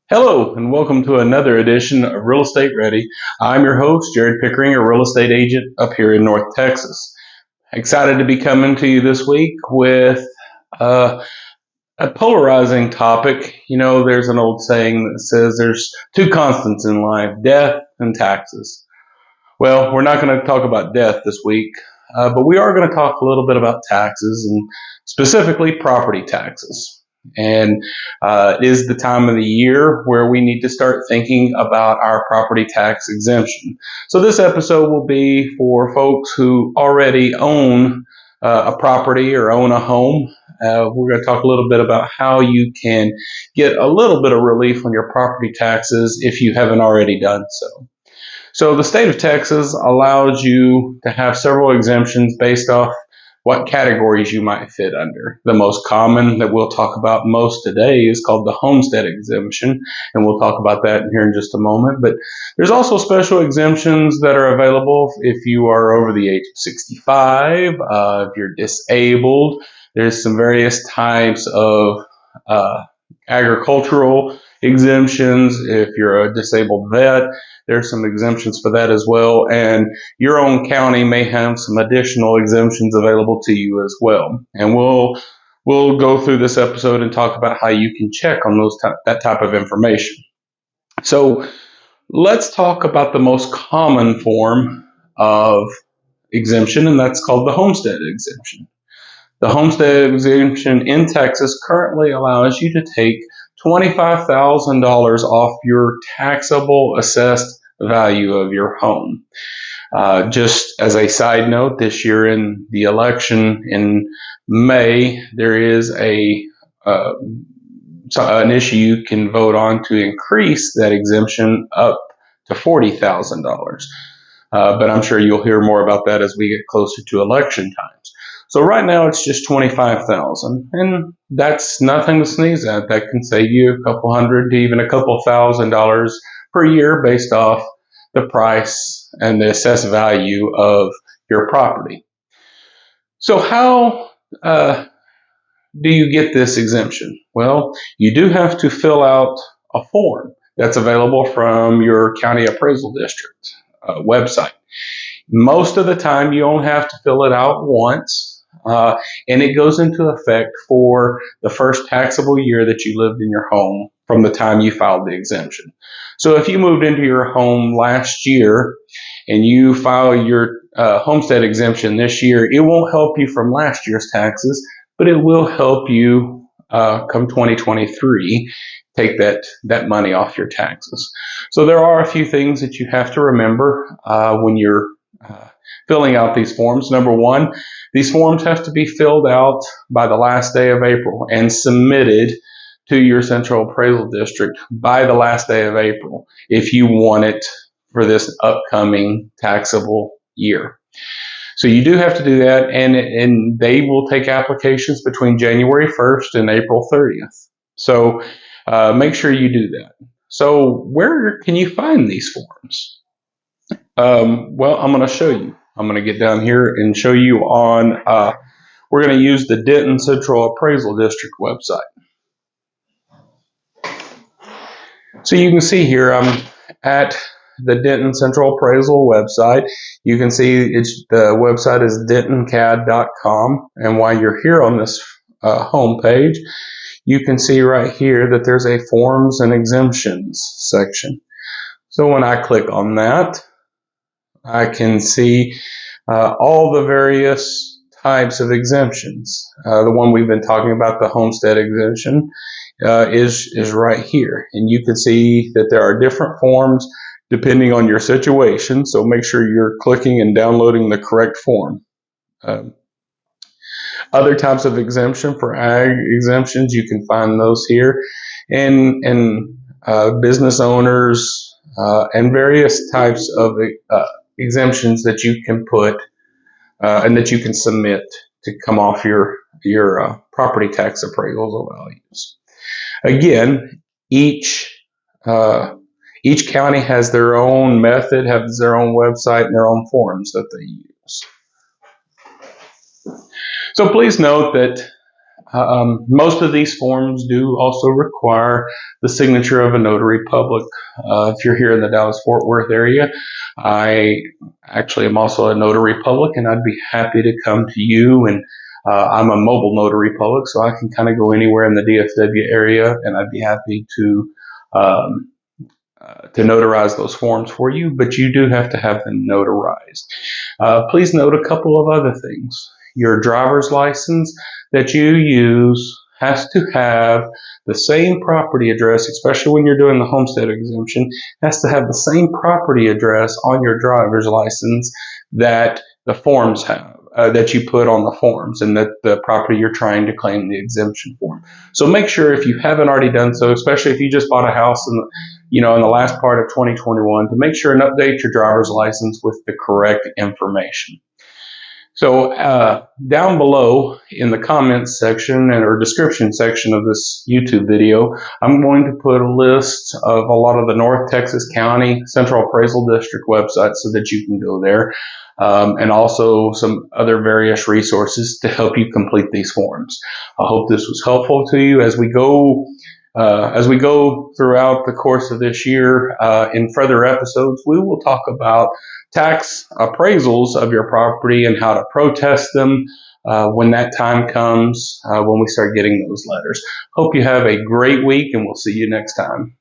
Hello, and welcome to another edition of Real Estate Ready. I'm your host, Jerrod Pickering, a real estate agent up here in North Texas. Excited to be coming to you this week with a polarizing topic. You know, there's an old saying that says there's two constants in life, death and taxes. Well, we're not going to talk about death this week, but we are going to talk a little bit about taxes and specifically property taxes. And it is the time of the year where we need to start thinking about our property tax exemption. So this episode will be for folks who already own a property or own a home. We're going to talk a little bit about how you can get a little bit of relief on your property taxes if you haven't already done so. So the state of Texas allows you to have several exemptions based off what categories you might fit under. The most common that we'll talk about most today is called the homestead exemption, and we'll talk about that here in just a moment. But there's also special exemptions that are available if you are over the age of 65, if you're disabled. There's some various types of agricultural exemptions. If you're a disabled vet, there's some exemptions for that as well. And your own county may have some additional exemptions available to you as well. And we'll go through this episode and talk about how you can check on that type of information. So let's talk about the most common form of exemption, and that's called the homestead exemption. The homestead exemption in Texas currently allows you to take $25,000 off your taxable assessed value of your home. Just as a side note, this year in the election in May, there is an issue you can vote on to increase that exemption up to $40,000. But I'm sure you'll hear more about that as we get closer to election times. So right now it's just $25,000, and that's nothing to sneeze at. That can save you a couple hundred to even a couple $1,000s per year based off the price and the assessed value of your property. So how do you get this exemption? Well, you do have to fill out a form that's available from your county appraisal district website. Most of the time you only have to fill it out once. And it goes into effect for the first taxable year that you lived in your home from the time you filed the exemption. So if you moved into your home last year and you file your homestead exemption this year, it won't help you from last year's taxes, but it will help you come 2023 take that money off your taxes. So there are a few things that you have to remember when you're filling out these forms. Number one, these forms have to be filled out by the last day of April and submitted to your central appraisal district by the last day of April if you want it for this upcoming taxable year. So you do have to do that, and they will take applications between January 1st and April 30th. So make sure you do that. So where can you find these forms? Well, I'm going to show you. I'm going to get down here and show you on, we're going to use the Denton Central Appraisal District website. So you can see here I'm at the Denton Central Appraisal website. You can see the website is dentoncad.com. And while you're here on this home page, you can see right here that there's a Forms and Exemptions section. So when I click on that, I can see all the various types of exemptions. The one we've been talking about, the homestead exemption, is right here. And you can see that there are different forms depending on your situation. So make sure you're clicking and downloading the correct form. Other types of exemption for ag exemptions, you can find those here. And business owners and various types of exemptions that you can put and that you can submit to come off your property tax appraisal values. Again, each county has their own method, has their own website, and their own forms that they use. So please note that Most of these forms do also require the signature of a notary public. If you're here in the Dallas-Fort Worth area, I actually am also a notary public, and I'd be happy to come to you. And I'm a mobile notary public, so I can kind of go anywhere in the DFW area, and I'd be happy um, to notarize those forms for you. But you do have to have them notarized. Please note a couple of other things. Your driver's license that you use has to have the same property address, especially when you're doing the homestead exemption, has to have the same property address on your driver's license that the forms have, that you put on the forms, and that the property you're trying to claim the exemption for. So make sure, if you haven't already done so, especially if you just bought a house in the last part of 2021, to make sure and update your driver's license with the correct information. So down below in the comments section or description section of this YouTube video, I'm going to put a list of a lot of the North Texas County Central Appraisal District websites so that you can go there, and also some other various resources to help you complete these forms. I hope this was helpful to you as we go throughout the course of this year. In further episodes, we will talk about tax appraisals of your property and how to protest them when that time comes, when we start getting those letters. Hope you have a great week, and we'll see you next time.